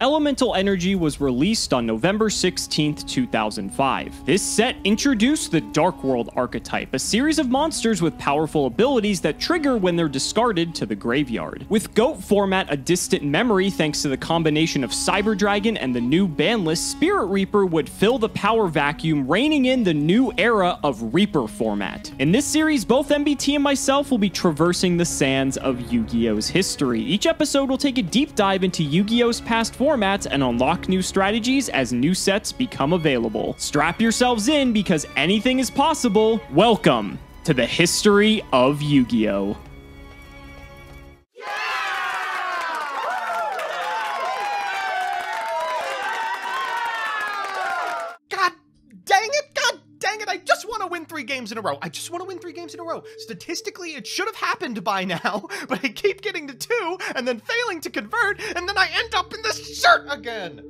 Elemental Energy was released on November 16th, 2005. This set introduced the Dark World archetype, a series of monsters with powerful abilities that trigger when they're discarded to the graveyard. With GOAT format a distant memory thanks to the combination of Cyber Dragon and the new banlist, Spirit Reaper would fill the power vacuum, reigning in the new era of Reaper format. In this series, both MBT and myself will be traversing the sands of Yu-Gi-Oh's history. Each episode will take a deep dive into Yu-Gi-Oh's past formats and unlock new strategies as new sets become available. Strap yourselves in because anything is possible. Welcome to the history of Yu-Gi-Oh! I just want to win 3 games in a row. I just want to win 3 games in a row. Statistically, it should have happened by now, but I keep getting to 2 and then failing to convert, and then I end up in this shirt again.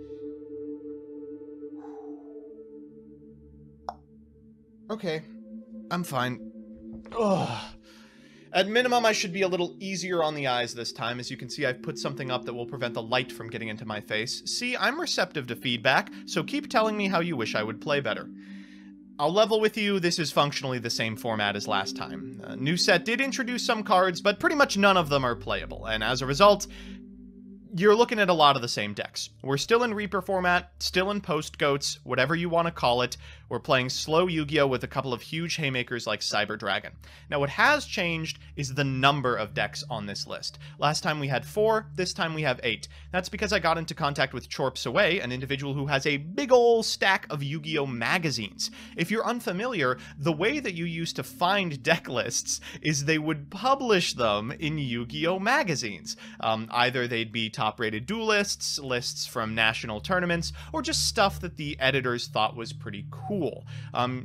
Okay, I'm fine. Ugh. At minimum, I should be a little easier on the eyes this time. As you can see, I've put something up that will prevent the light from getting into my face. See, I'm receptive to feedback, so keep telling me how you wish I would play better. I'll level with you, this is functionally the same format as last time. New set did introduce some cards, but pretty much none of them are playable, and as a result, you're looking at a lot of the same decks. We're still in Reaper format, still in post-goats, whatever you want to call it. We're playing slow Yu-Gi-Oh! With a couple of huge haymakers like Cyber Dragon. Now what has changed is the number of decks on this list. Last time we had 4, this time we have 8. That's because I got into contact with Chorps Away, an individual who has a big ol' stack of Yu-Gi-Oh! Magazines. If you're unfamiliar, the way that you used to find deck lists is they would publish them in Yu-Gi-Oh! Magazines. Either they'd be top-rated duelists, lists from national tournaments, or just stuff that the editors thought was pretty cool.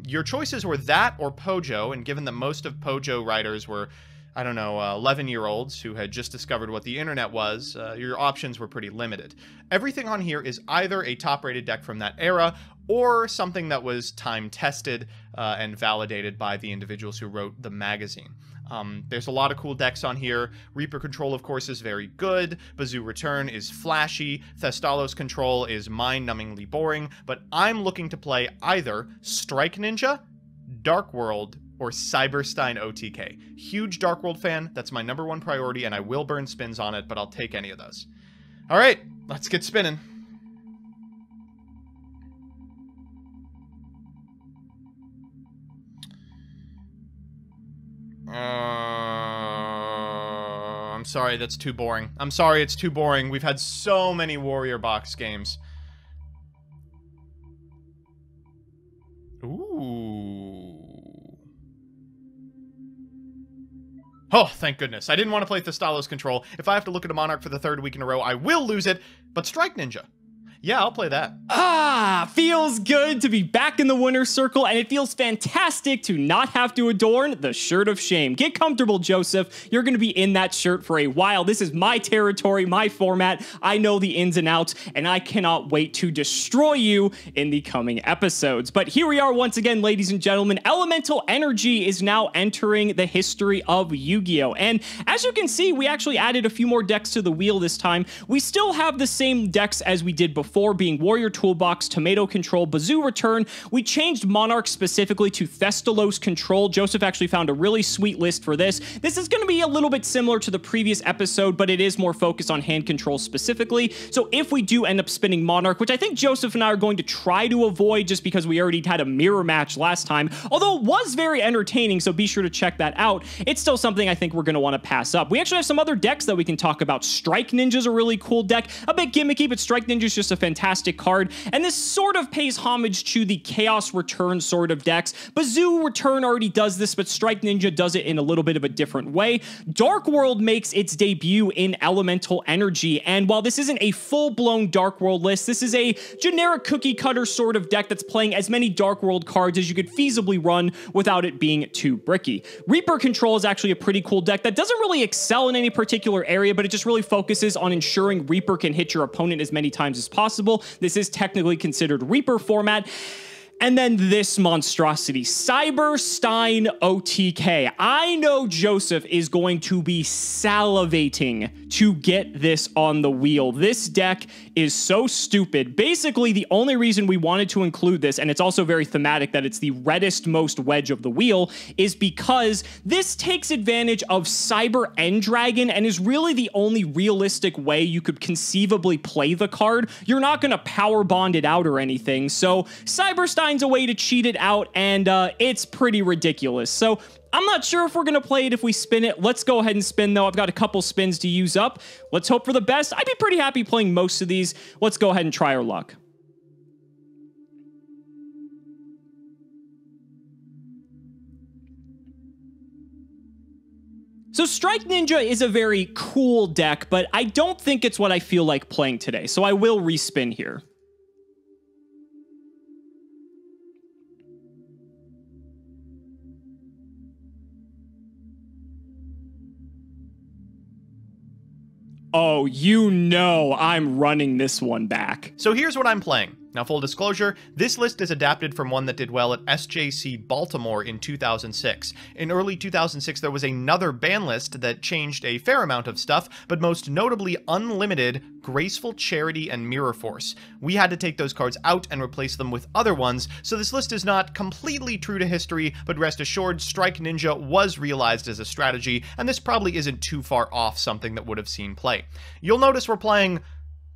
Your choices were that or Pojo, and given that most of Pojo writers were, I don't know, 11-year-olds who had just discovered what the internet was, your options were pretty limited. Everything on here is either a top-rated deck from that era, or something that was time-tested and validated by the individuals who wrote the magazine. There's a lot of cool decks on here. Reaper Control, of course, is very good. Bazoo Return is flashy. Thestalos Control is mind-numbingly boring. But I'm looking to play either Strike Ninja, Dark World, or Cyberstein OTK. Huge Dark World fan. That's my #1 priority, and I will burn spins on it, but I'll take any of those. All right, let's get spinning. I'm sorry, that's too boring. I'm sorry, it's too boring. We've had so many Warrior Box games. Ooh. Oh, thank goodness. I didn't want to play Thestalos Control. If I have to look at a Monarch for the 3rd week in a row, I will lose it. But Strike Ninja. Yeah, I'll play that. Feels good to be back in the winner's circle, and it feels fantastic to not have to adorn the shirt of shame. Get comfortable, Joseph. You're going to be in that shirt for a while. This is my territory, my format. I know the ins and outs, and I cannot wait to destroy you in the coming episodes. But here we are once again, ladies and gentlemen. Elemental Energy is now entering the history of Yu-Gi-Oh! And as you can see, we actually added a few more decks to the wheel this time. We still have the same decks as we did before, being Warrior Toolbox, Tomato Control, Bazoo Return. We changed Monarch specifically to Thestalos Control. Joseph actually found a really sweet list for this. This is going to be a little bit similar to the previous episode, but it is more focused on hand control specifically. So if we do end up spinning Monarch, which I think Joseph and I are going to try to avoid just because we already had a mirror match last time, although it was very entertaining, so be sure to check that out. It's still something I think we're going to want to pass up. We actually have some other decks that we can talk about. Strike Ninja's a really cool deck, a bit gimmicky, but Strike Ninja's just a fantastic card, and this sort of pays homage to the Chaos Return sort of decks. Bazoo Return already does this, but Strike Ninja does it in a little bit of a different way. Dark World makes its debut in Elemental Energy, and while this isn't a full-blown Dark World list, this is a generic cookie-cutter sort of deck that's playing as many Dark World cards as you could feasibly run without it being too bricky. Reaper Control is actually a pretty cool deck that doesn't really excel in any particular area, but it just really focuses on ensuring Reaper can hit your opponent as many times as possible. This is technically considered Reaper format. And then this monstrosity, Cyberstein OTK. I know Joseph is going to be salivating to get this on the wheel. This deck is so stupid. Basically, the only reason we wanted to include this, and it's also very thematic that it's the reddest most wedge of the wheel, is because this takes advantage of Cyber End Dragon and is really the only realistic way you could conceivably play the card. You're not going to power bond it out or anything, so Cyberstein's a way to cheat it out, and it's pretty ridiculous. So I'm not sure if we're going to play it if we spin it. Let's go ahead and spin, though. I've got a couple spins to use up. Let's hope for the best. I'd be pretty happy playing most of these. Let's go ahead and try our luck. So Strike Ninja is a very cool deck, but I don't think it's what I feel like playing today, so I will respin here. Oh, you know I'm running this one back. So here's what I'm playing. Now, full disclosure, this list is adapted from one that did well at SJC Baltimore in 2006. In early 2006, there was another ban list that changed a fair amount of stuff, but most notably Unlimited, Graceful Charity, and Mirror Force. We had to take those cards out and replace them with other ones, so this list is not completely true to history, but rest assured, Strike Ninja was realized as a strategy, and this probably isn't too far off something that would have seen play. You'll notice we're playing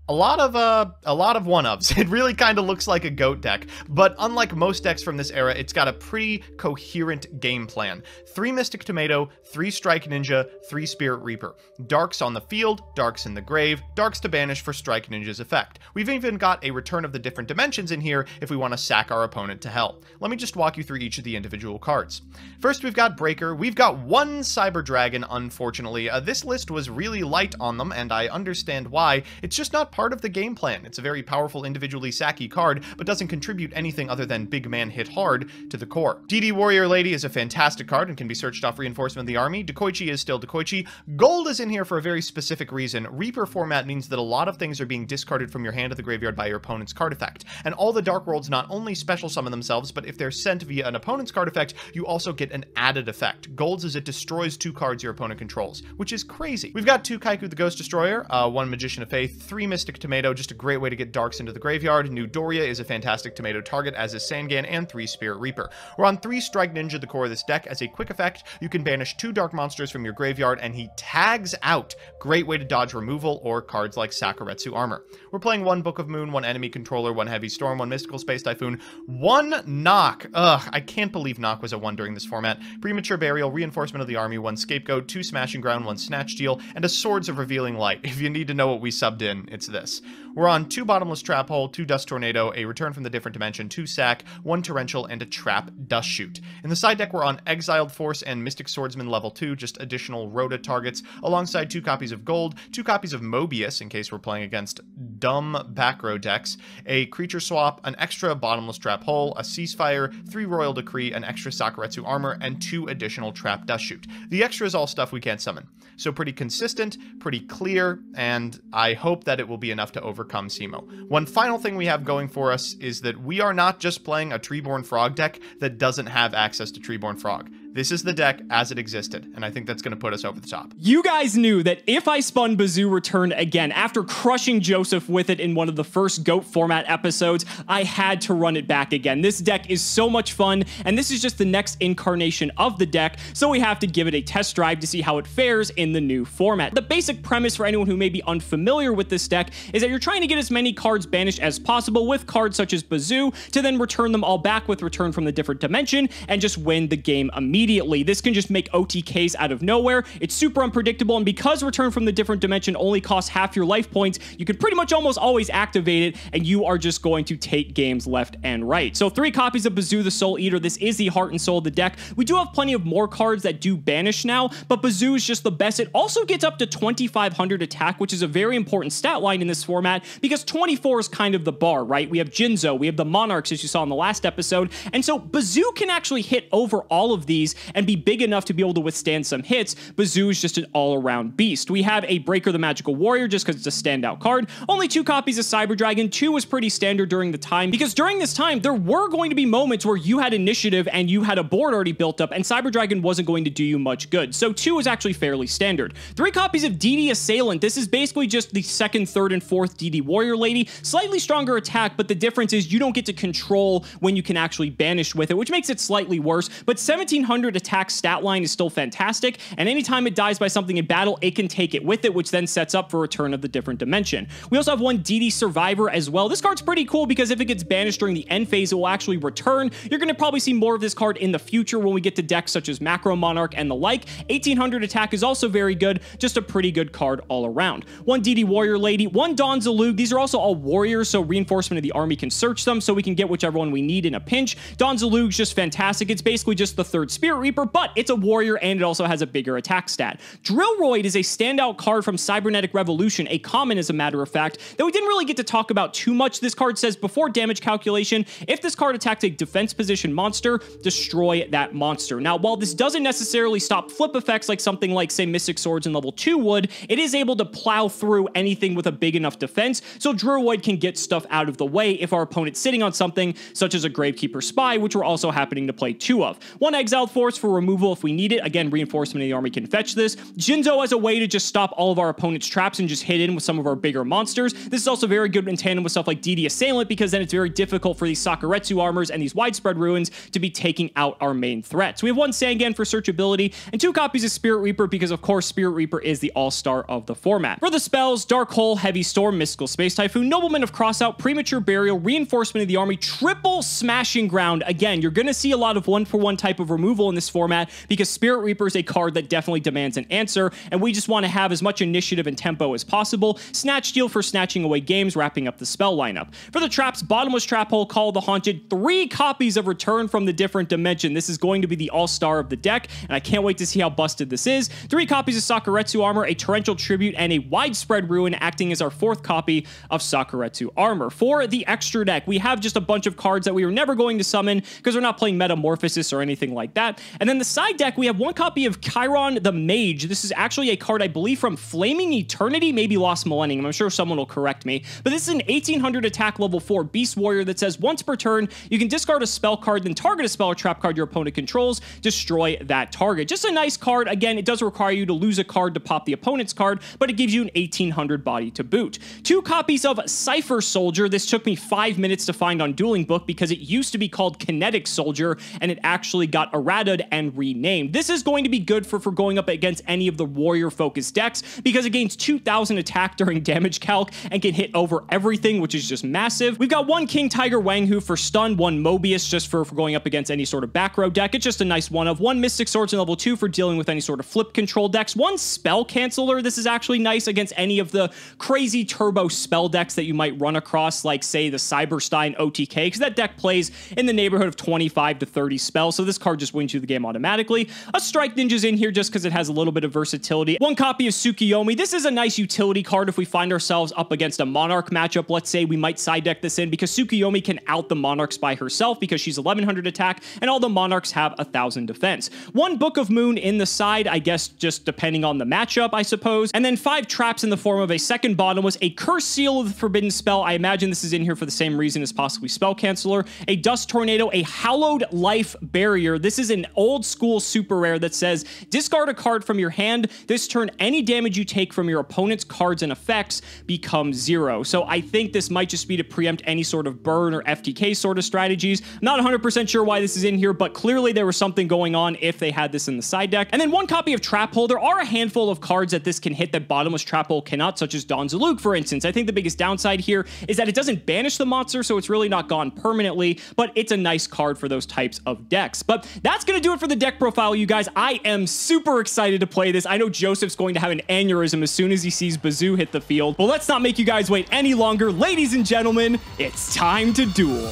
a lot of one-ups. It really kind of looks like a GOAT deck, but unlike most decks from this era, it's got a pretty coherent game plan. 3 Mystic Tomato, 3 Strike Ninja, 3 Spirit Reaper. Darks on the field, darks in the grave, darks to banish for Strike Ninja's effect. We've even got a Return of the Different Dimensions in here if we want to sack our opponent to hell. Let me just walk you through each of the individual cards. First, we've got Breaker. We've got 1 Cyber Dragon, unfortunately. This list was really light on them, and I understand why. It's just not part of the game plan. It's a very powerful individually sacky card, but doesn't contribute anything other than big man hit hard to the core. DD Warrior Lady is a fantastic card and can be searched off reinforcement of the army. Dekoichi is still Dekoichi. Gold is in here for a very specific reason. Reaper format means that a lot of things are being discarded from your hand to the graveyard by your opponent's card effect. And all the Dark Worlds not only special summon themselves, but if they're sent via an opponent's card effect, you also get an added effect. Gold's is it destroys 2 cards your opponent controls, which is crazy. We've got 2 Kaiku the Ghost Destroyer, 1 Magician of Faith, 3 Mystic Tomato, just a great way to get darks into the graveyard. New Doria is a fantastic tomato target, as is Sangan, and 3 Spirit Reaper. We're on 3 Strike Ninja, the core of this deck. As a quick effect, you can banish 2 dark monsters from your graveyard, and he tags out. Great way to dodge removal or cards like Sakuretsu Armor. We're playing 1 Book of Moon, 1 Enemy Controller, 1 Heavy Storm, 1 Mystical Space Typhoon, 1 Knock. Ugh, I can't believe Knock was a 1 during this format. Premature Burial, Reinforcement of the Army, 1 Scapegoat, 2 Smashing Ground, 1 Snatch Deal, and a Swords of Revealing Light. If you need to know what we subbed in, it's this. We're on 2 Bottomless Trap Hole, 2 Dust Tornado, a Return from the Different Dimension, 2 Sack, 1 Torrential, and a Trap Dust Shoot. In the side deck, we're on Exiled Force and Mystic Swordsman level 2, just additional Rhoda targets, alongside 2 copies of Gold, 2 copies of Mobius, in case we're playing against dumb back row decks, a Creature Swap, an extra Bottomless Trap Hole, a Ceasefire, 3 Royal Decree, an extra Sakuretsu Armor, and 2 additional Trap Dust Shoot. The extra is all stuff we can't summon. So pretty consistent, pretty clear, and I hope that it will be enough to overcome Cimo. One final thing we have going for us is that we are not just playing a Treeborn Frog deck that doesn't have access to Treeborn Frog. This is the deck as it existed, and I think that's going to put us over the top. You guys knew that if I spun Bazoo Return again, after crushing Joseph with it in one of the first GOAT format episodes, I had to run it back again. This deck is so much fun, and this is just the next incarnation of the deck, so we have to give it a test drive to see how it fares in the new format. The basic premise for anyone who may be unfamiliar with this deck is that you're trying to get as many cards banished as possible with cards such as Bazoo to then return them all back with Return from the Different Dimension and just win the game immediately. This can just make OTKs out of nowhere. It's super unpredictable, and because Return from the Different Dimension only costs half your life points, you can pretty much almost always activate it, and you are just going to take games left and right. So 3 copies of Bazoo the Soul Eater. This is the heart and soul of the deck. We do have plenty of more cards that do banish now, but Bazoo is just the best. It also gets up to 2,500 attack, which is a very important stat line in this format, because 24 is kind of the bar, right? We have Jinzo, we have the Monarchs, as you saw in the last episode, and so Bazoo can actually hit over all of these size and be big enough to be able to withstand some hits, Bazoo is just an all-around beast. We have a Breaker the Magical Warrior just because it's a standout card. Only 2 copies of Cyber Dragon. 2 was pretty standard during the time, because during this time, there were going to be moments where you had initiative and you had a board already built up, and Cyber Dragon wasn't going to do you much good. So 2 is actually fairly standard. 3 copies of DD Assailant. This is basically just the 2nd, 3rd, and 4th DD Warrior Lady. Slightly stronger attack, but the difference is you don't get to control when you can actually banish with it, which makes it slightly worse, but 1700 attack stat line is still fantastic, and anytime it dies by something in battle, it can take it with it, which then sets up for Return of the Different Dimension. We also have 1 DD Survivor as well. This card's pretty cool because if it gets banished during the end phase, it will actually return. You're going to probably see more of this card in the future when we get to decks such as Macro Monarch and the like. 1800 attack is also very good, just a pretty good card all around. 1 DD Warrior Lady, 1 Dawn Zalug. These are also all warriors, so reinforcement of the army can search them, so we can get whichever one we need in a pinch. Dawn Zalug's just fantastic. It's basically just the 3rd Spirit Reaper, but it's a warrior and it also has a bigger attack stat. Drillroid is a standout card from Cybernetic Revolution, a common as a matter of fact, that we didn't really get to talk about too much. This card says before damage calculation, if this card attacks a defense position monster, destroy that monster. Now, while this doesn't necessarily stop flip effects like something like, say, Mystic Swords in level 2 would, it is able to plow through anything with a big enough defense, so Drillroid can get stuff out of the way if our opponent's sitting on something such as a Gravekeeper Spy, which we're also happening to play 2 of. 1 Exiled Force for removal if we need it. Again, reinforcement of the army can fetch this. Jinzo as a way to just stop all of our opponent's traps and just hit in with some of our bigger monsters. This is also very good in tandem with stuff like DD Assailant, because then it's very difficult for these Sakuretsu armors and these widespread ruins to be taking out our main threats. We have 1 Sangan for searchability and 2 copies of Spirit Reaper because, of course, Spirit Reaper is the all-star of the format. For the spells, Dark Hole, Heavy Storm, Mystical Space Typhoon, Nobleman of Crossout, Premature Burial, Reinforcement of the Army, Triple Smashing Ground. Again, you're going to see a lot of 1-for-1 type of removal in this format because Spirit Reaper is a card that definitely demands an answer, and we just want to have as much initiative and tempo as possible. Snatch Steal for snatching away games, wrapping up the spell lineup. For the traps, Bottomless Trap Hole, Call of the Haunted, 3 copies of Return from the Different Dimension. This is going to be the all-star of the deck, and I can't wait to see how busted this is. 3 copies of Sakuretsu Armor, a Torrential Tribute, and a Widespread Ruin, acting as our 4th copy of Sakuretsu Armor. For the extra deck, we have just a bunch of cards that we were never going to summon because we're not playing Metamorphosis or anything like that. And then the side deck, we have 1 copy of Chiron the Mage. This is actually a card, I believe, from Flaming Eternity, maybe Lost Millennium. I'm sure someone will correct me. But this is an 1800 attack level 4 Beast Warrior that says once per turn, you can discard a spell card, then target a spell or trap card your opponent controls, destroy that target. Just a nice card. Again, it does require you to lose a card to pop the opponent's card, but it gives you an 1800 body to boot. 2 copies of Cypher Soldier. This took me 5 minutes to find on Dueling Book because it used to be called Kinetic Soldier, and it actually got errataed and renamed. This is going to be good for going up against any of the warrior-focused decks because it gains 2000 attack during damage calc and can hit over everything, which is just massive. We've got 1 King Tiger Wanghu for stun, 1 Mobius just for going up against any sort of back row deck. It's just a nice one of. 1 Mystic Swords in level 2 for dealing with any sort of flip control decks. 1 Spell Canceller. This is actually nice against any of the crazy turbo spell decks that you might run across, like, say, the Cyberstein OTK, because that deck plays in the neighborhood of 25 to 30 spells, so this card just wins you the game automatically. A Strike Ninja's in here just because it has a little bit of versatility. 1 copy of Tsukiyomi. This is a nice utility card if we find ourselves up against a Monarch matchup. Let's say we might side deck this in because Tsukiyomi can out the Monarchs by herself because she's 1100 attack and all the Monarchs have 1000 defense. 1 Book of Moon in the side, I guess just depending on the matchup, I suppose. And then 5 traps in the form of a second Bottomless, a Curse Seal of the Forbidden Spell. I imagine this is in here for the same reason as possibly Spell Canceller. A Dust Tornado, a Hallowed Life Barrier. This is an old school super rare that says discard a card from your hand. This turn, any damage you take from your opponent's cards and effects becomes 0. So I think this might just be to preempt any sort of burn or FTK sort of strategies. I'm not 100% sure why this is in here, but clearly there was something going on if they had this in the side deck. And then 1 copy of Trap Hole. There are a handful of cards that this can hit that Bottomless Trap Hole cannot, such as Dawn Zalug, for instance. I think the biggest downside here is that it doesn't banish the monster, so it's really not gone permanently, but it's a nice card for those types of decks. But that's going to do it for the deck profile, you guys. I am super excited to play this. I know Joseph's going to have an aneurysm as soon as he sees Bazoo hit the field. Well, let's not make you guys wait any longer. Ladies and gentlemen, it's time to duel.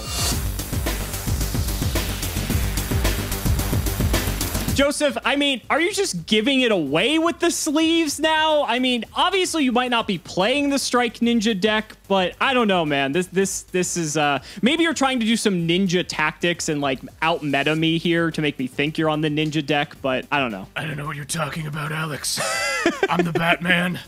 Joseph, I mean, are you just giving it away with the sleeves now? I mean, obviously you might not be playing the Strike Ninja deck, but I don't know, man. This is maybe you're trying to do some ninja tactics and like out meta me here to make me think you're on the ninja deck, but I don't know. I don't know what you're talking about, Alex. I'm the Batman.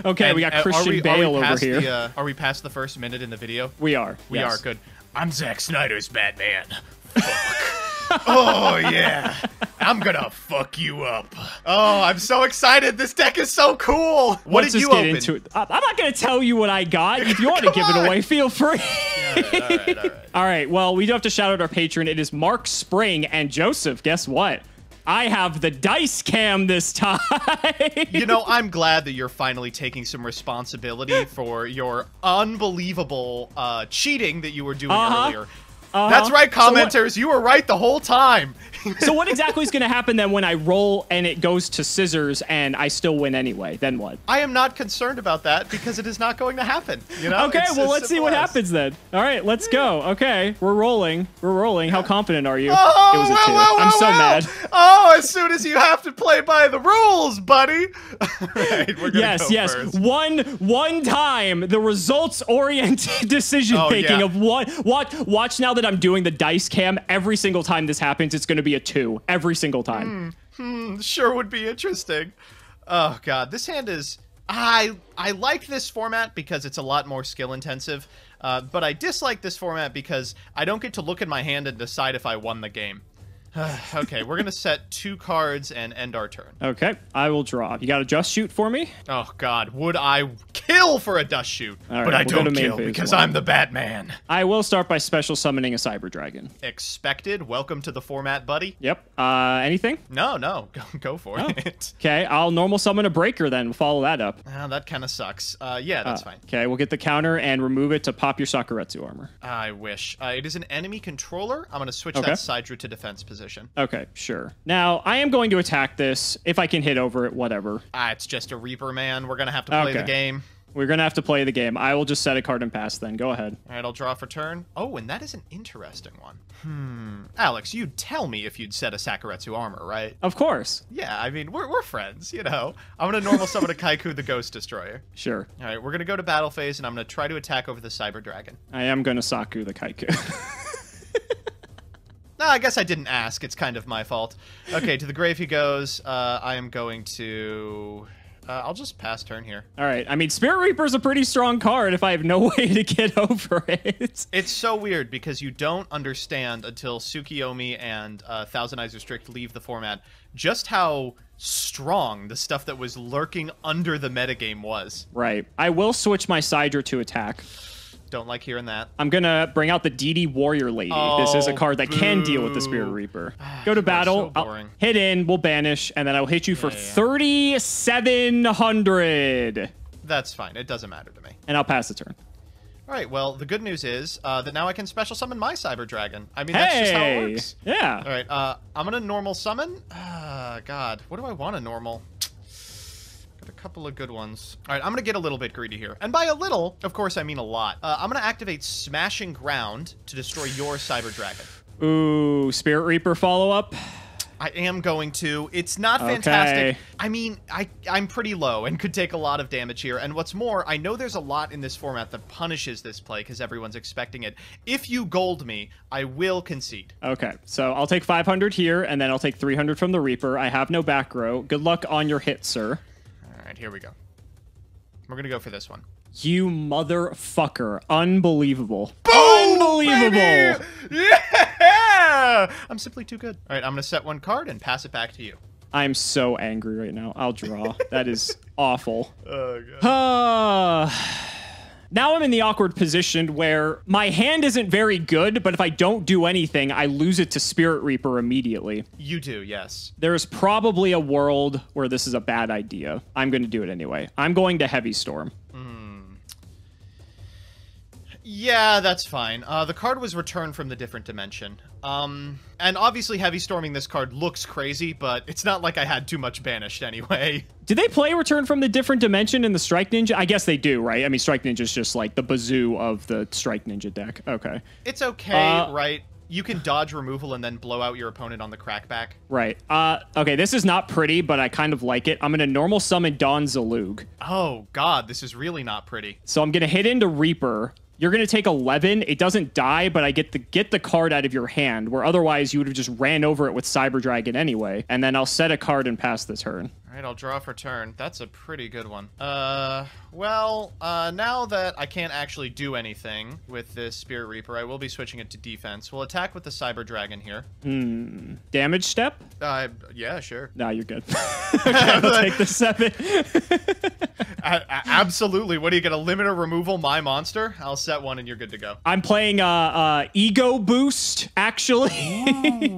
Okay, we got Christian Bale over here. Are we past the first minute in the video? We are. We are, good. I'm Zack Snyder's Batman. Fuck. Oh, yeah. I'm gonna fuck you up. Oh, I'm so excited. This deck is so cool. What did you open? Into it. I'm not going to tell you what I got. If you want to give it away, feel free. All right. All right, well, we do have to shout out our patron. It is Mark Spring. And Joseph, guess what? I have the dice cam this time. You know, I'm glad that you're finally taking some responsibility for your unbelievable cheating that you were doing earlier. That's right, commenters. You were right the whole time. So what exactly is going to happen then when I roll and it goes to scissors and I still win anyway? Then what? I am not concerned about that because it is not going to happen. You know? Okay, well, let's see what happens then. All right, let's go. Okay, we're rolling. We're rolling. How confident are you? Oh, it was a 2. I'm so mad. Oh, as soon as you have to play by the rules, buddy. Right, we're gonna go first. One time, the results-oriented decision-making of what. Watch now that I'm doing the dice cam. Every single time this happens, it's going to be a 2 every single time. Sure would be interesting. Oh god, this hand is I like this format because it's a lot more skill intensive, but I dislike this format because I don't get to look at my hand and decide if I won the game. Okay, we're gonna set 2 cards and end our turn. Okay, I will draw. You got a just shoot for me? Oh god, would I kill for a dust shoot? All right, but I don't kill because I'm the Batman. I will start by special summoning a Cyber Dragon. Expected. Welcome to the format, buddy. Yep. Anything? No. Go for it. Okay, I'll normal summon a Breaker then. We'll follow that up. That kind of sucks. Yeah, that's fine. Okay, we'll get the counter and remove it to pop your Sakuretsu armor. I wish. It is an enemy controller. I'm going to switch that Sidra to defense position. Okay, sure. Now, I am going to attack this. If I can hit over it, whatever. It's just a Reaper, man. We're going to have to play the game. We're going to have to play the game. I will just set a card and pass then. Go ahead. All right, I'll draw for turn. Oh, and that is an interesting one. Alex, you'd tell me if you'd set a Sakuretsu armor, right? Of course. Yeah, I mean, we're friends, you know. I'm going to normal summon a Kaiku the Ghost Destroyer. Sure. All right, we're going to go to battle phase, and I'm going to try to attack over the Cyber Dragon. I am going to Saku the Kaiku. No, I guess I didn't ask. It's kind of my fault. Okay, to the grave he goes. I am going to... I'll just pass turn here. All right. I mean, Spirit Reaper's a pretty strong card if I have no way to get over it. It's so weird because you don't understand until Tsukiyomi and Thousand Eyes Restrict leave the format just how strong the stuff that was lurking under the metagame was. Right. I will switch my Sidra to attack. Don't like hearing that. I'm going to bring out the DD Warrior Lady. This is a card that can deal with the Spirit Reaper. Go to battle. So I'll hit in. We'll banish. And then I'll hit you for 3,700. That's fine. It doesn't matter to me. And I'll pass the turn. All right. Well, the good news is that now I can special summon my Cyber Dragon. I mean, that's just how it works. Yeah. All right. I'm going to normal summon. God. What do I want to normal? A couple of good ones. All right, I'm going to get a little bit greedy here. And by a little, of course, I mean a lot. I'm going to activate Smashing Ground to destroy your Cyber Dragon. Ooh, Spirit Reaper follow-up? I am going to. It's not fantastic. I mean, I'm pretty low and could take a lot of damage here. And what's more, I know there's a lot in this format that punishes this play because everyone's expecting it. If you gold me, I will concede. Okay, so I'll take 500 here, and then I'll take 300 from the Reaper. I have no back row. Good luck on your hit, sir. All right, here we go. We're going to go for this one. You motherfucker. Unbelievable. Boom, Unbelievable. Baby! Yeah! I'm simply too good. All right, I'm going to set one card and pass it back to you. I'm so angry right now. I'll draw. That is awful. Oh, God. Now I'm in the awkward position where my hand isn't very good, but if I don't do anything, I lose it to Spirit Reaper immediately. You do, yes. There's probably a world where this is a bad idea. I'm going to do it anyway. I'm going to Heavy Storm. Yeah, that's fine. The card was returned from the different dimension. And obviously Heavy Storming this card looks crazy, but it's not like I had too much banished anyway. Do they play Return from the Different Dimension in the Strike Ninja? I guess they do, right? I mean, Strike Ninja's just like the bazoo of the Strike Ninja deck. Okay. It's okay, right? You can dodge removal and then blow out your opponent on the crackback. Right. Okay, this is not pretty, but I kind of like it. I'm going to normal summon Don Zaloog. Oh, God, this is really not pretty. So I'm going to hit into Reaper. You're going to take 11. It doesn't die, but I get the card out of your hand, where otherwise you would have just ran over it with Cyber Dragon anyway. And then I'll set a card and pass the turn. All right, I'll draw for turn. That's a pretty good one. Well, now that I can't actually do anything with this Spirit Reaper, I will be switching it to defense. We'll attack with the Cyber Dragon here. Damage step? Yeah, sure. No, you're good. Okay, I'll take the 7. Absolutely. What, are you going to limit or removal my monster? I'll set 1 and you're good to go. I'm playing Ego Boost, actually.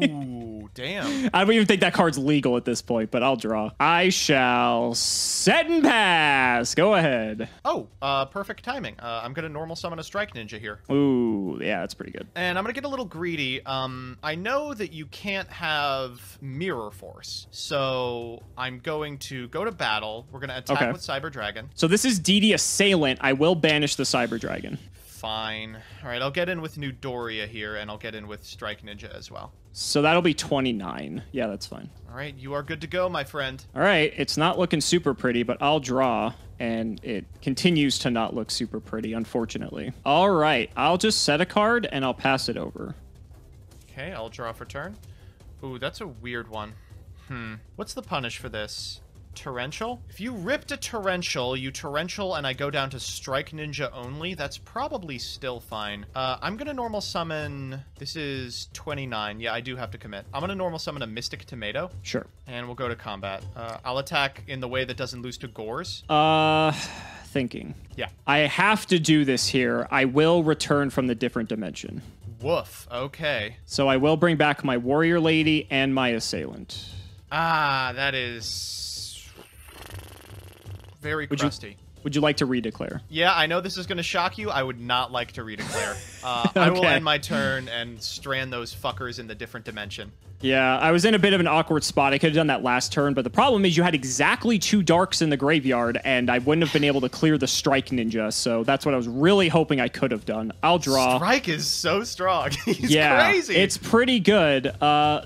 Ooh, damn. I don't even think that card's legal at this point, but I'll draw. I shall set and pass. Go ahead. Oh, perfect timing. I'm going to normal summon a Strike Ninja here. Ooh, yeah, that's pretty good. And I'm going to get a little greedy. I know that you can't have Mirror Force, so I'm going to go to battle. We're going to attack with Cyber Dragon. So this is DD Assailant. I will banish the Cyber Dragon. Fine. All right, I'll get in with New Doria here, and I'll get in with Strike Ninja as well. So that'll be 29. Yeah, that's fine. All right, you are good to go, my friend. All right, it's not looking super pretty, but I'll draw, and it continues to not look super pretty, unfortunately. All right, I'll just set a card, and I'll pass it over. Okay, I'll draw for turn. Ooh, that's a weird one. What's the punish for this? Torrential? If you ripped a Torrential, you Torrential and I go down to Strike Ninja only, that's probably still fine. I'm gonna normal summon... This is 29. Yeah, I do have to commit. I'm gonna normal summon a Mystic Tomato. Sure. And we'll go to combat. I'll attack in the way that doesn't lose to Gores. Thinking. Yeah. I have to do this here. I will return from the different dimension. Woof. Okay. So I will bring back my Warrior Lady and my Assailant. Ah, that is... very crusty. Would you like to redeclare? Yeah, I know this is going to shock you. I would not like to redeclare. I will end my turn and strand those fuckers in the different dimension. Yeah, I was in a bit of an awkward spot. I could have done that last turn, but the problem is you had exactly 2 darks in the graveyard, and I wouldn't have been able to clear the Strike Ninja, so that's what I was really hoping I could have done. I'll draw. Strike is so strong. He's crazy. It's pretty good.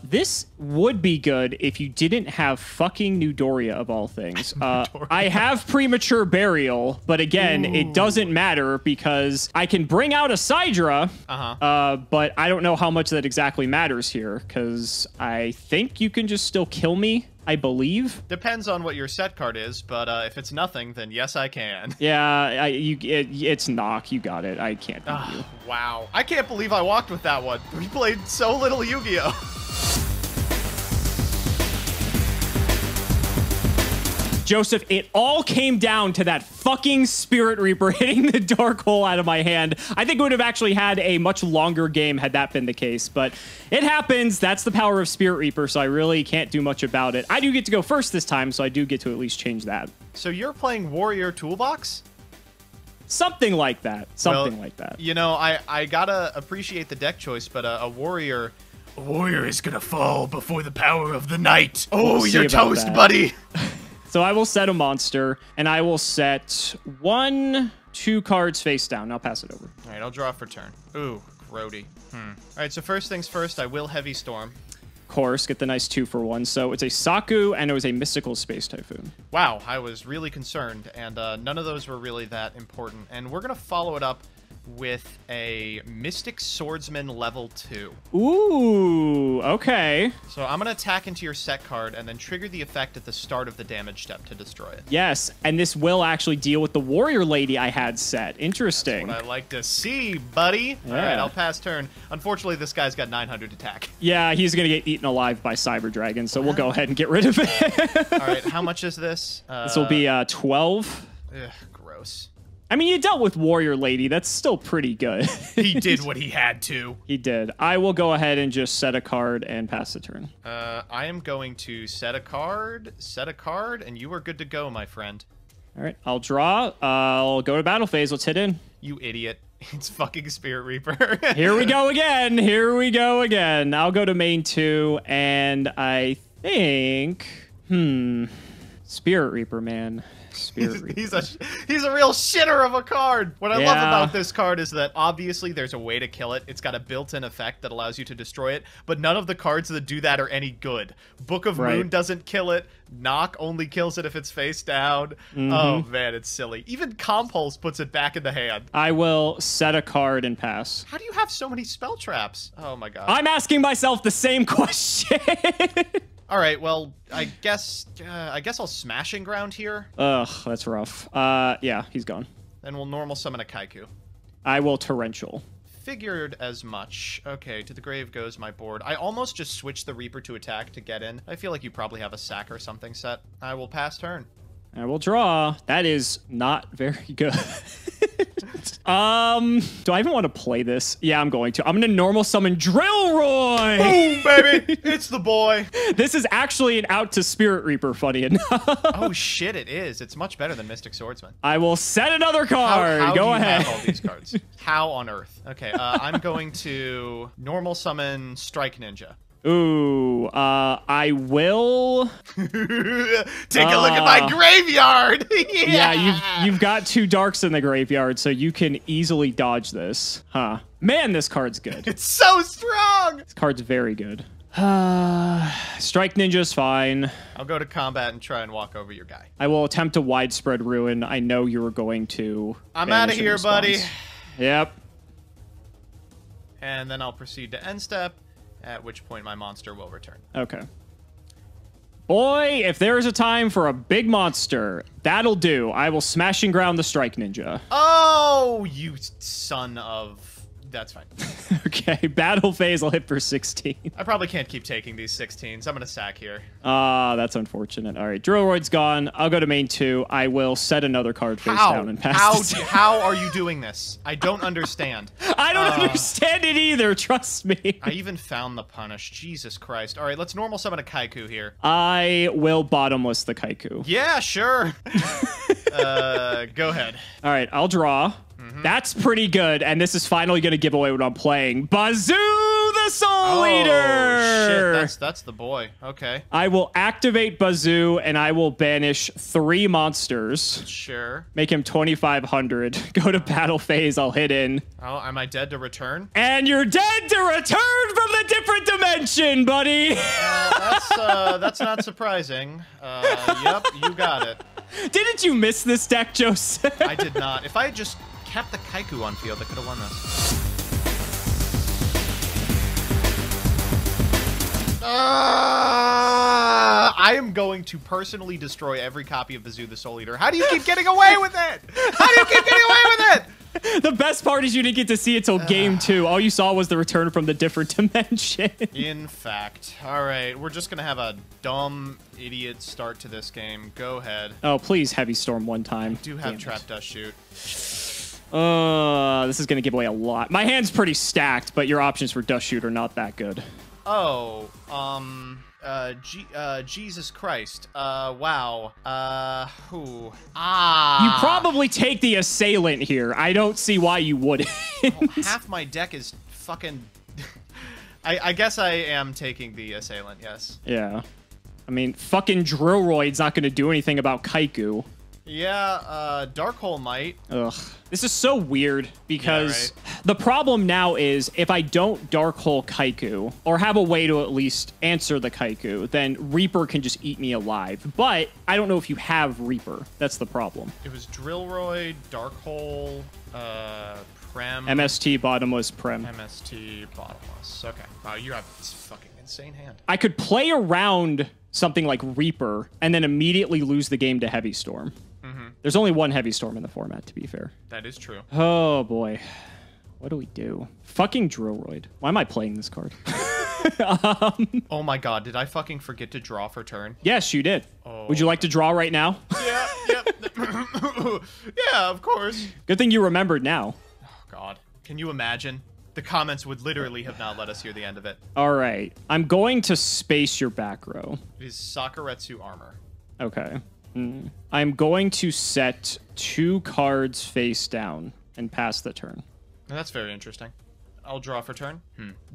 This would be good if you didn't have fucking New Doria, of all things. I have Premature Burial, but again, it doesn't matter because I can bring out a Sidra, but I don't know how much that exactly matters here, because I think you can just still kill me, I believe. Depends on what your set card is, but if it's nothing, then yes, I can. Yeah, it's knock. You got it. I can't beat you. Wow. I can't believe I walked with that one. We played so little Yu-Gi-Oh! Joseph, it all came down to that fucking Spirit Reaper hitting the dark hole out of my hand. I think it would have actually had a much longer game had that been the case, but it happens. That's the power of Spirit Reaper, so I really can't do much about it. I do get to go first this time, so I do get to at least change that. So you're playing Warrior Toolbox? Something like that. Something like that. You know, I gotta appreciate the deck choice, but a Warrior... A warrior is gonna fall before the power of the night. Oh, you're toast, buddy! So I will set a monster, and I will set 1, 2 cards face down. I'll pass it over. All right, I'll draw for turn. Ooh, grody. All right, so first things first, I will Heavy Storm. Of course, get the nice 2-for-1. So it's a Saku, and it was a Mystical Space Typhoon. Wow, I was really concerned, and none of those were really that important. And we're going to follow it up with a Mystic Swordsman level 2. Ooh, okay. So I'm going to attack into your set card and then trigger the effect at the start of the damage step to destroy it. Yes, and this will actually deal with the Warrior Lady I had set. Interesting. That's what I like to see, buddy. Yeah. All right, I'll pass turn. Unfortunately, this guy's got 900 attack. Yeah, he's going to get eaten alive by Cyber Dragon, so we'll go ahead and get rid of it. All right, how much is this? This will be 12. Ugh, gross. I mean, you dealt with Warrior Lady. That's still pretty good. He did what he had to. He did. I will go ahead and just set a card and pass the turn. I am going to set a card, and you are good to go, my friend. All right, I'll draw. I'll go to battle phase. Let's hit in. You idiot. It's fucking Spirit Reaper. Here we go again. Here we go again. I'll go to main 2, and I think... Spirit Reaper, man. Spirit Reaper. He's a real shitter of a card. What I love about this card is that obviously there's a way to kill it. It's got a built-in effect that allows you to destroy it, but none of the cards that do that are any good. Book of Moon doesn't kill it. Knock only kills it if it's face down. Oh man, it's silly. Even Compulse puts it back in the hand. I will set a card and pass. How do you have so many spell traps? Oh my god. I'm asking myself the same question. All right, well, I guess I'll Smashing Ground here. Ugh, that's rough. Yeah, he's gone. Then we'll normal summon a Kaiku. I will Torrential. Figured as much. Okay, to the grave goes my board. I almost just switched the Reaper to attack to get in. I feel like you probably have a sack or something set. I will pass turn. I will draw. That is not very good. Do I even want to play this? Yeah, I'm going to. I'm going to normal summon Drillroy. Boom, baby. It's the boy. This is actually an out to Spirit Reaper, funny enough. Oh, shit, it is. It's much better than Mystic Swordsman. I will set another card. How Go do you ahead. have all these cards? How on earth? Okay, I'm going to normal summon Strike Ninja. Ooh, I will take a look at my graveyard. Yeah, you've got 2 darks in the graveyard, so you can easily dodge this. Huh. Man, this card's good. It's so strong. This card's very good. Strike Ninja's fine. I'll go to combat and try and walk over your guy. I will attempt a widespread ruin. I know you were going to. I'm out of here, buddy. Yep. And then I'll proceed to end step, at which point my monster will return. Okay. Boy, if there is a time for a big monster, that'll do. I will Smashing Ground the Strike Ninja. Oh, you son of... That's fine. Okay, battle phase, I'll hit for 16. I probably can't keep taking these 16s. I'm going to sack here. That's unfortunate. All right, Drillroid's gone. I'll go to main 2. I will set another card face down and pass. How are you doing this? I don't understand. I don't understand it either, trust me. I even found the punish. Jesus Christ. All right, let's normal summon a Kaiku here. I will bottomless the Kaiku. Yeah, sure. Go ahead. All right, I'll draw. That's pretty good, and this is finally going to give away what I'm playing. Bazoo the Soul Eater! Shit, that's the boy. Okay. I will activate Bazoo, and I will banish 3 monsters. Sure. Make him 2,500. Go to battle phase, I'll hit in. Oh, am I dead to return? And you're dead to return from the different dimension, buddy! That's not surprising. Yep, you got it. Didn't you miss this deck, Joseph? I did not. If I had just kept the Kaiku on field, I could have won this. I am going to personally destroy every copy of Bazoo the Soul Eater. How do you keep getting away with it? How do you keep getting away with it? The best part is you didn't get to see it till game 2. All you saw was the return from the different dimension. In fact. All right, we're just going to have a dumb idiot start to this game. Go ahead. Oh, please Heavy Storm one time. I do have Trap Dust Shoot. This is going to give away a lot. My hand's pretty stacked, but your options for Dust Shoot are not that good. Oh, Jesus Christ. Wow. Who? You probably take the Assailant here. I don't see why you wouldn't. Oh, half my deck is fucking... I guess I am taking the Assailant, yes. Yeah. I mean, fucking Drillroid's not going to do anything about Kaiku. Yeah, Dark Hole might. Ugh. This is so weird because the problem now is if I don't Dark Hole Kaiku or have a way to at least answer the Kaiku, then Reaper can just eat me alive. But I don't know if you have Reaper. That's the problem. It was Drillroid, Dark Hole, Prem. MST, Bottomless, Prem. MST, Bottomless. Okay. Wow, you have this fucking insane hand. I could play around something like Reaper and then immediately lose the game to Heavy Storm. There's only one Heavy Storm in the format, to be fair. That is true. Oh, boy. What do we do? Fucking Drillroid. Why am I playing this card? Oh, my God. Did I fucking forget to draw for turn? Yes, you did. Oh. Would you like to draw right now? Yeah, yeah, of course. Good thing you remembered now. Oh, God. Can you imagine? The comments would literally have not let us hear the end of it. All right. I'm going to space your back row. It is Sakuretsu Armor. Okay. I'm going to set 2 cards face down and pass the turn. That's very interesting. I'll draw for turn.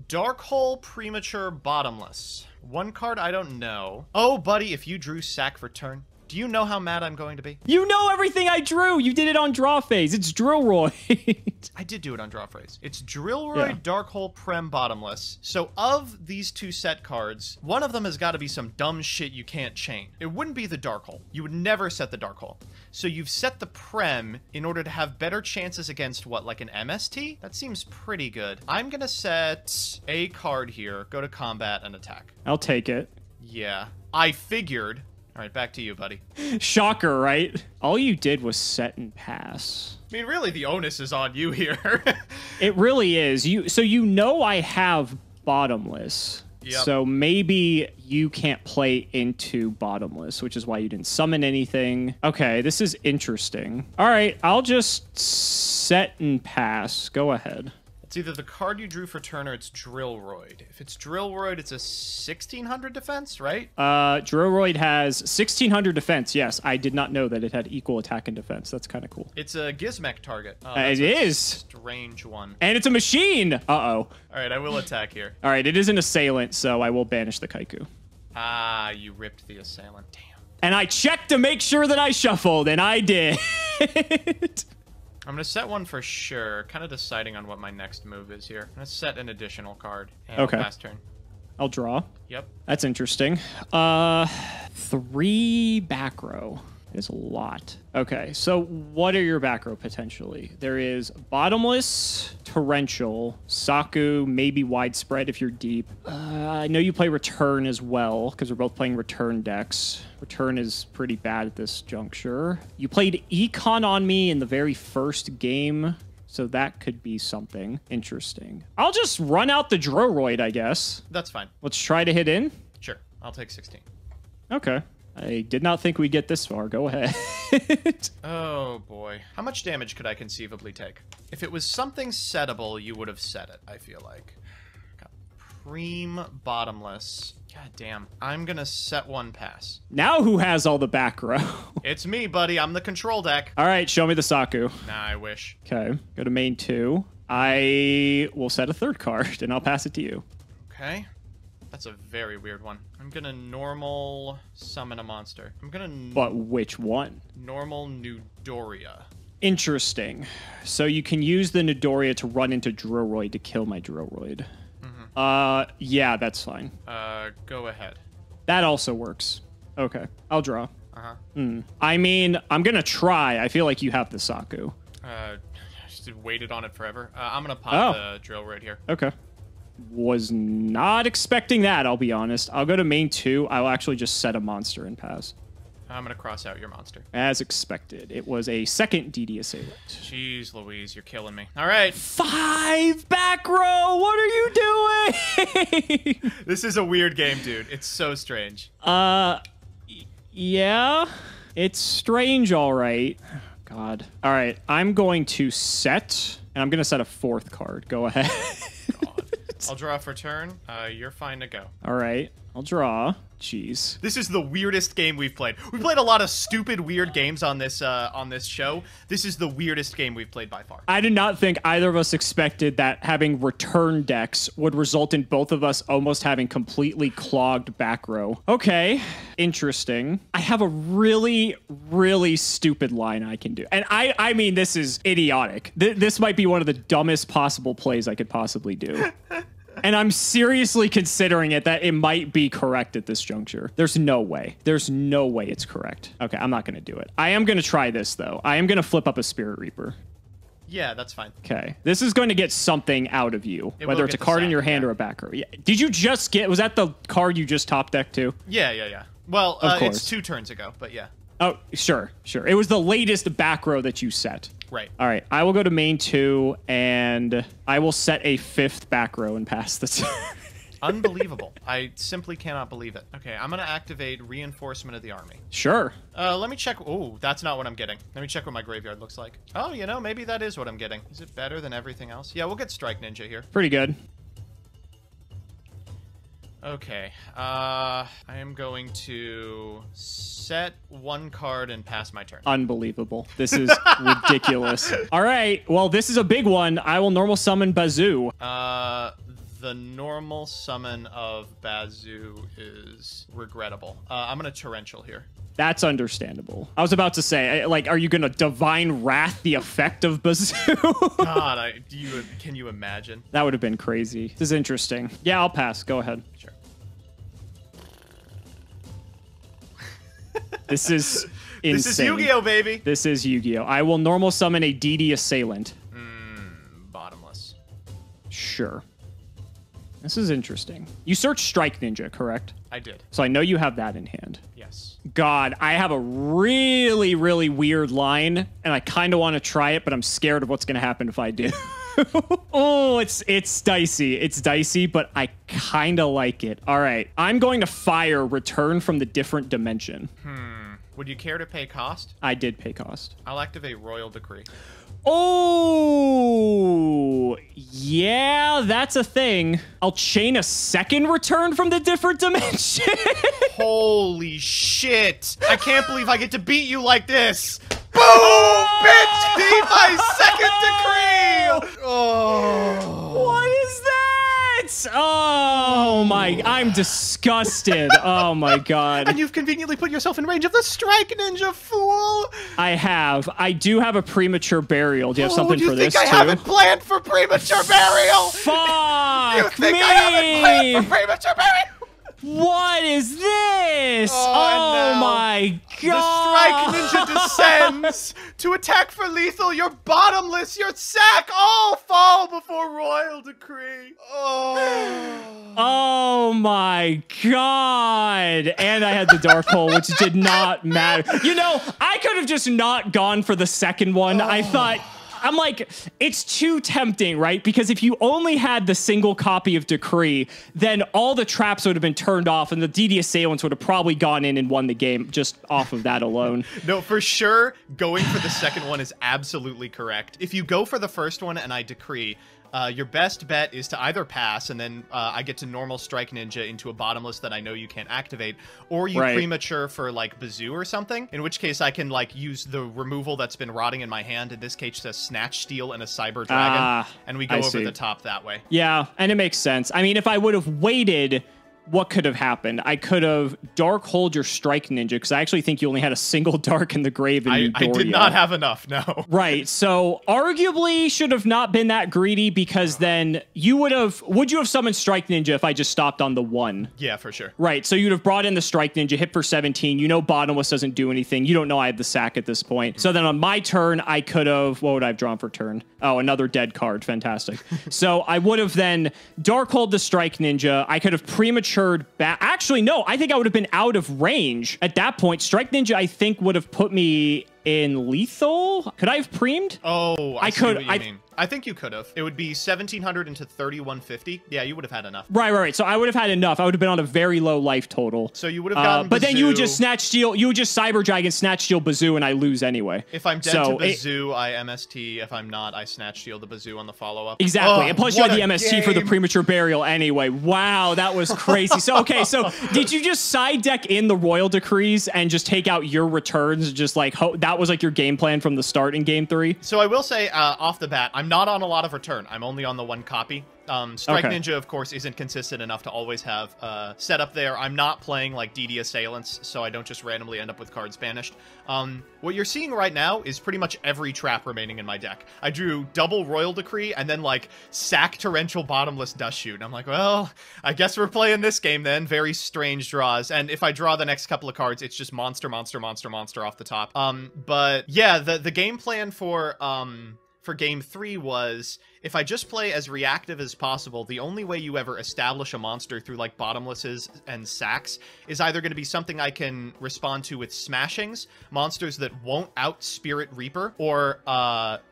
Dark Hole Premature Bottomless. 1 card I don't know. Oh, buddy, if you drew sack for turn, Do you know how mad I'm going to be? You know everything I drew. You did it on draw phase. It's Drillroid. I did do it on draw phrase. It's Drillroid, Dark Hole, Prem, Bottomless. So of these 2 set cards, one of them has got to be some dumb shit you can't chain. It wouldn't be the Dark Hole. You would never set the Dark Hole. So you've set the Prem in order to have better chances against what, like an MST? That seems pretty good. I'm gonna set a card here, go to combat and attack. I'll take it. Yeah, I figured. All right, back to you, buddy. Shocker, right? All you did was set and pass. I mean, really, the onus is on you here. It really is. So you know I have Bottomless. Yep. So maybe you can't play into Bottomless, which is why you didn't summon anything. Okay, this is interesting. All right, I'll just set and pass. Go ahead. It's either the card you drew for turn or it's Drillroid. If it's Drillroid, it's a 1600 defense, right? Drillroid has 1600 defense. Yes, I did not know that it had equal attack and defense. That's kind of cool. It's a Gizmek target. It is. Strange one. And it's a machine. Uh-oh. All right, I will attack here. All right, it is an assailant, so I will banish the Kaiku. Ah, you ripped the assailant. Damn. And I checked to make sure that I shuffled, and I did. I'm going to set one for sure. Kind of deciding on what my next move is here. I'm going to set an additional card. And Okay. Pass turn. I'll draw. Yep. That's interesting. 3 back row is a lot. Okay, so what are your back row potentially? There is Bottomless, Torrential, Saku, maybe Widespread if you're deep. I know you play Return as well, because we're both playing Return decks. Return is pretty bad at this juncture. You played Econ on me in the very first game, so that could be something interesting. I'll just run out the Droroid, I guess. That's fine. Let's try to hit in. Sure. I'll take 16. Okay. I did not think we'd get this far. Go ahead. Oh, boy. How much damage could I conceivably take? If it was something settable, you would have set it, I feel like. Got Preem, Bottomless. God damn. I'm gonna set one pass. Now who has all the back row? It's me, buddy. I'm the control deck. All right, show me the Saku. Nah, I wish. Okay, go to main 2. I will set a 3rd card, and I'll pass it to you. Okay. That's a very weird one. I'm gonna normal summon a monster. I'm gonna But which one? normal Newdoria. Interesting. So you can use the Nidoria to run into Droroid to kill my Droroid. Yeah, that's fine. Go ahead. That also works. Okay, I'll draw. Uh-huh. I mean, I'm gonna try. I feel like you have the Saku. Just waited on it forever. I'm gonna pop the drill right here. Okay. Was not expecting that, I'll be honest. I'll go to main 2. I'll actually just set a monster and pass. I'm gonna cross out your monster. As expected. It was a 2nd DD Assailant. Jeez Louise, you're killing me. All right. 5 back row! What are you doing? This is a weird game, dude. It's so strange. Yeah. It's strange, all right. God. All right, I'm going to set, and I'm going to set a 4th card. Go ahead. God. I'll draw for turn. You're fine to go. All right, I'll draw. Jeez. This is the weirdest game we've played. We've played a lot of stupid, weird games on this show. This is the weirdest game we've played by far. I did not think either of us expected that having return decks would result in both of us almost having completely clogged back row. Okay, interesting. I have a really, really stupid line I can do. And I mean, this is idiotic. This might be one of the dumbest possible plays I could possibly do. And I'm seriously considering it that it might be correct at this juncture. There's no way. There's no way it's correct. Okay, I'm not going to do it. I am going to try this, though. I am going to flip up a Spirit Reaper. Yeah, that's fine. Okay. This is going to get something out of you, whether it's a card in your hand or a back row. Yeah. Did you just get... Was that the card you just top decked to? Yeah. Well, Of course. it's 2 turns ago, but yeah. Oh, sure. It was the latest back row that you set. Right. All right. I will go to main 2, and I will set a 5th back row and pass this. Unbelievable. I simply cannot believe it. Okay, I'm going to activate Reinforcement of the Army. Sure. Let me check. Oh, that's not what I'm getting. Let me check what my graveyard looks like. Oh, you know, maybe that is what I'm getting. Is it better than everything else? Yeah, we'll get Strike Ninja here. Pretty good. Okay. I am going to set 1 card and pass my turn. Unbelievable. This is ridiculous. All right. Well, this is a big one. I will normal summon Bazoo. The normal summon of Bazoo is regrettable. I'm going to Torrential here. That's understandable. I was about to say, like, are you going to Divine Wrath the effect of Bazoo? God, can you imagine? That would have been crazy. This is interesting. Yeah, I'll pass. Go ahead. Sure. This is insane. This is Yu-Gi-Oh, baby. This is Yu-Gi-Oh. I will normal summon a DD Assailant. Bottomless. Sure. This is interesting. You searched Strike Ninja, correct? I did. So I know you have that in hand. Yes. God, I have a really, really weird line, and I kind of want to try it, but I'm scared of what's going to happen if I do. Oh, it's dicey. It's dicey, but I kind of like it. All right. I'm going to fire Return from the Different Dimension. Would you care to pay cost? I did pay cost. I'll activate Royal Decree. Oh, yeah, that's a thing. I'll chain a second Return from the Different Dimension. Holy shit. I can't believe I get to beat you like this. Boom, bitch! Be my second decree! Oh. What is that? Oh my, I'm disgusted. Oh my God. And you've conveniently put yourself in range of the Strike Ninja, fool! I do have a premature burial. Do you have something for this, too? You think I haven't planned for premature burial? Fuck You think me! I haven't planned for premature burial? What is this? Oh no. my God. The Strike Ninja descends to attack for lethal. You're bottomless. Your sack all fall before Royal Decree. Oh my God. And I had the Dark Hole, which did not matter. You know, I could have just not gone for the second one. I thought... I'm like, it's too tempting, right? Because if you only had the single copy of Decree, then all the traps would have been turned off and the DD Assailants would have probably gone in and won the game just off of that alone. No, for sure, going for the second one is absolutely correct. If you go for the first one and I Decree, your best bet is to either pass and then I get to normal Strike Ninja into a bottomless that I know you can't activate, or you premature for like Bazoo or something, in which case I can like use the removal that's been rotting in my hand. In this case, a Snatch Steal and a Cyber Dragon, and we go over the top that way. Yeah, and it makes sense. I mean, if I would have waited, what could have happened? I could have Dark Hold your Strike Ninja, because I actually think you only had a single Dark in the grave in I did not have enough, no. Right, so arguably should have not been that greedy, because then you would you have summoned Strike Ninja if I just stopped on the 1? Yeah, for sure. Right, so you'd have brought in the Strike Ninja, hit for 17, you know Bottomless doesn't do anything, you don't know I have the sack at this point. So then on my turn, I could have, what would I have drawn for turn? Oh, another dead card, fantastic. So I would have then Dark Hold the Strike Ninja, I could have prematured back. Actually, no, I think I would have been out of range at that point. Strike Ninja, I think, would have put me in lethal. Could I have preemed? Oh, I see what you mean. I think you could have. It would be 1,700 into 3,150. Yeah, you would have had enough. Right. So I would have had enough. I would have been on a very low life total. So you would have gotten but Bazoo. then you would just Snatch Steal. You would just Cyber Dragon, Snatch Steal, Bazoo, and I lose anyway. If I'm dead to Bazoo, I MST. If I'm not, I Snatch Steal the Bazoo on the follow-up. Exactly. And plus you had the MST for the premature burial anyway. Wow, that was crazy. So, okay, so did you just side deck in the Royal Decrees and just take out your returns? Just like, that was like your game plan from the start in Game 3? So I will say, off the bat, I'm not on a lot of return. I'm only on the 1 copy. Strike Ninja, of course, isn't consistent enough to always have set up there. I'm not playing like DD Assailants, so I don't just randomly end up with cards banished. What you're seeing right now is pretty much every trap remaining in my deck. I drew double Royal Decree and then like sack Torrential Bottomless Dust Shoot. And I'm like, well, I guess we're playing this game then. Very strange draws. And if I draw the next couple of cards, it's just monster off the top. But yeah, the game plan for Game 3 was, if I just play as reactive as possible, the only way you ever establish a monster through like bottomlesses and sacks is either going to be something I can respond to with smashings, monsters that won't out Spirit Reaper, or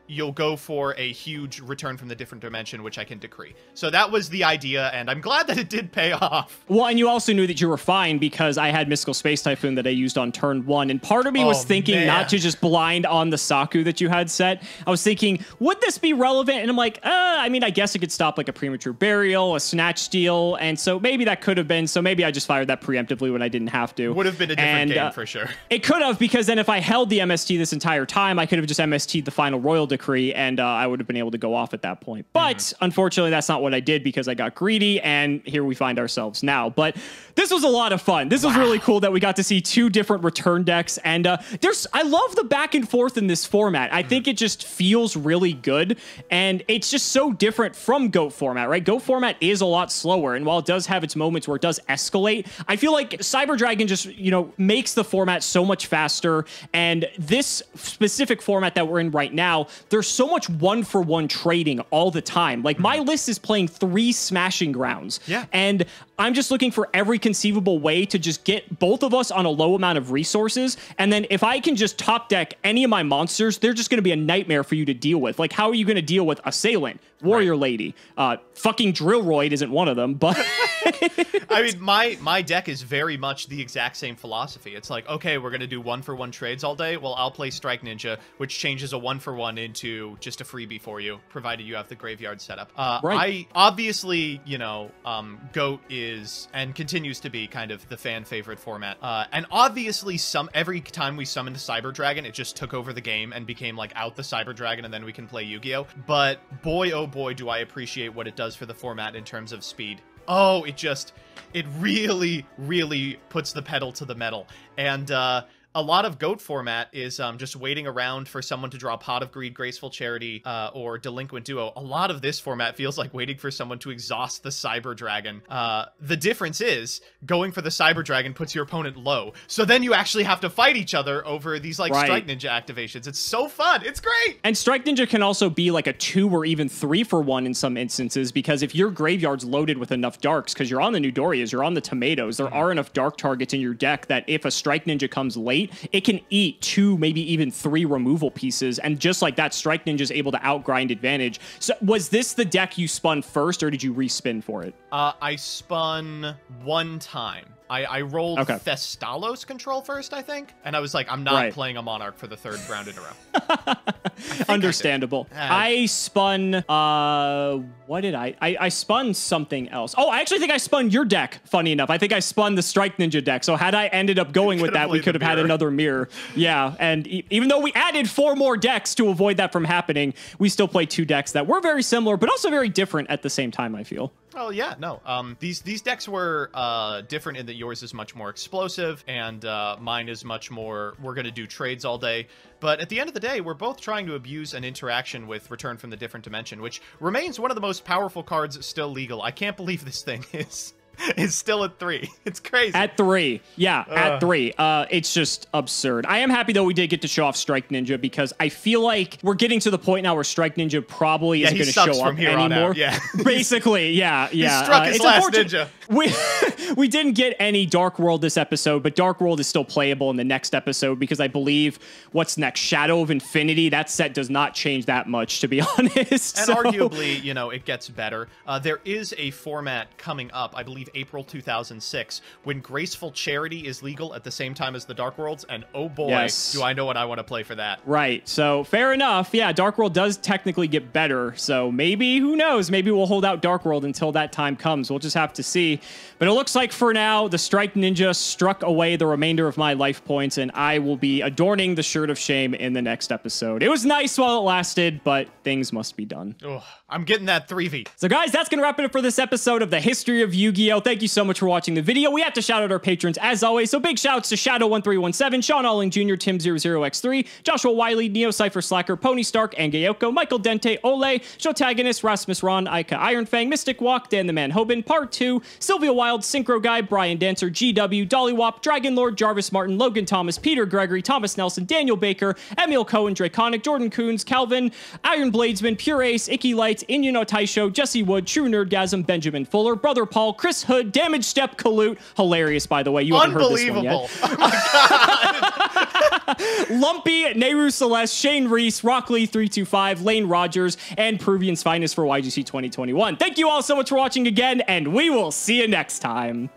you'll go for a huge Return from the Different Dimension, which I can Decree. So that was the idea, and I'm glad that it did pay off. Well, and you also knew that you were fine because I had Mystical Space Typhoon that I used on turn 1, and part of me was thinking not to just blind on the Saku that you had set. I was thinking, would this be relevant? And I'm like, like, I mean, I guess it could stop like a premature burial, a snatch steal, and so maybe that could have been. So maybe I just fired that preemptively when I didn't have to. Would have been a different game for sure. It could have, because then if I held the MST this entire time, I could have just MST'd the final royal decree, and I would have been able to go off at that point. But unfortunately, that's not what I did because I got greedy, and here we find ourselves now. But this was a lot of fun. This was really cool that we got to see 2 different return decks, and I love the back and forth in this format. I think it just feels really good, and it's just so different from GOAT format, right? GOAT format is a lot slower, and while it does have its moments where it does escalate, I feel like Cyber Dragon just, you know, makes the format so much faster, and this specific format that we're in right now, there's so much 1-for-1 trading all the time. Like, my list is playing 3 Smashing Grounds, and I'm just looking for every conceivable way to just get both of us on a low amount of resources, and then if I can just top deck any of my monsters, they're just going to be a nightmare for you to deal with. Like, how are you going to deal with Assailant, Warrior Lady? Fucking Drillroid isn't one of them, but... I mean, my deck is very much the exact same philosophy. It's like, okay, we're going to do 1-for-1 trades all day. Well, I'll play Strike Ninja, which changes a 1-for-1 into just a freebie for you, provided you have the graveyard setup. I obviously, you know, GOAT is and continues to be kind of the fan favorite format. And obviously, every time we summoned a Cyber Dragon, it just took over the game and became like out the Cyber Dragon, and then we can play Yu-Gi-Oh! But boy, oh boy, do I appreciate what it does for the format in terms of speed. Oh, it really, really puts the pedal to the metal. And a lot of GOAT format is just waiting around for someone to draw Pot of Greed, Graceful Charity, or Delinquent Duo. A lot of this format feels like waiting for someone to exhaust the Cyber Dragon. The difference is going for the Cyber Dragon puts your opponent low. So then you actually have to fight each other over these like Strike Ninja activations. It's so fun. It's great. And Strike Ninja can also be like a 2 or even 3-for-1 in some instances, because if your graveyard's loaded with enough darks, because you're on the Nudorias, you're on the Tomatoes, there are enough dark targets in your deck that if a Strike Ninja comes late, it can eat 2, maybe even 3 removal pieces, and just like that, Strike Ninja is able to outgrind advantage. So was this the deck you spun first, or did you respin for it? I spun 1 time. I rolled Thestalos control first, I think, and I was like, I'm not playing a Monarch for the 3rd round in a row. Understandable. I spun, what did I spun something else. Oh, I actually think I spun your deck, funny enough. I think I spun the Strike Ninja deck, so had I ended up going with that, we could have had another mirror. Yeah, and even though we added 4 more decks to avoid that from happening, we still played 2 decks that were very similar, but also very different at the same time, I feel. Oh yeah, no. These decks were different in that yours is much more explosive, and mine is much more, we're going to do trades all day. But at the end of the day, we're both trying to abuse an interaction with Return from the Different Dimension, which remains one of the most powerful cards still legal. I can't believe this thing is still at 3. It's crazy. At 3. Yeah, at 3. It's just absurd. I am happy, though, we did get to show off Strike Ninja, because I feel like we're getting to the point now where Strike Ninja probably isn't going to show up anymore. Yeah. Basically, yeah. He struck his last ninja. We didn't get any Dark World this episode, but Dark World is still playable in the next episode, because I believe what's next, Shadow of Infinity, that set does not change that much, to be honest. And arguably, you know, it gets better. There is a format coming up, I believe April 2006, when Graceful Charity is legal at the same time as the Dark Worlds, and oh boy, do I know what I want to play for that. Right, so fair enough. Yeah, Dark World does technically get better, so maybe, who knows, maybe we'll hold out Dark World until that time comes. We'll just have to see. But it looks like for now, the Strike Ninja struck away the remainder of my life points, and I will be adorning the Shirt of Shame in the next episode. It was nice while it lasted, but things must be done. Ugh, I'm getting that 3v. So guys, that's going to wrap it up for this episode of the History of Yu-Gi-Oh! Thank you so much for watching the video. We have to shout out our patrons as always, so big shouts to Shadow1317, Sean Alling Jr., Tim00x3, Joshua Wiley, Neo Cypher Slacker, Pony Stark, Angayoko, Michael Dente, Ole, Shotagonist, Rasmus Ron, Aika Ironfang, Mystic Walk, Dan the Man Hoban, Part 2, Sylvia Wild, Synchro Guy, Brian Dancer, GW, Dolly Wop, Dragon Lord, Jarvis Martin, Logan Thomas, Peter Gregory, Thomas Nelson, Daniel Baker, Emil Cohen, Draconic, Jordan Coons, Calvin, Iron Bladesman, Pure Ace, Icky Lights, Inyo Taisho, Jesse Wood, True Nerdgasm, Benjamin Fuller, Brother Paul, Chris Hood, Damage Step, Kalute, hilarious by the way, you haven't heard this one yet. Oh my god. Lumpy, Nehru Celeste, Shane Reese, Rockley 325, Lane Rogers, and Peruvian's Finest for YGC 2021. Thank you all so much for watching again, and we will see you next time.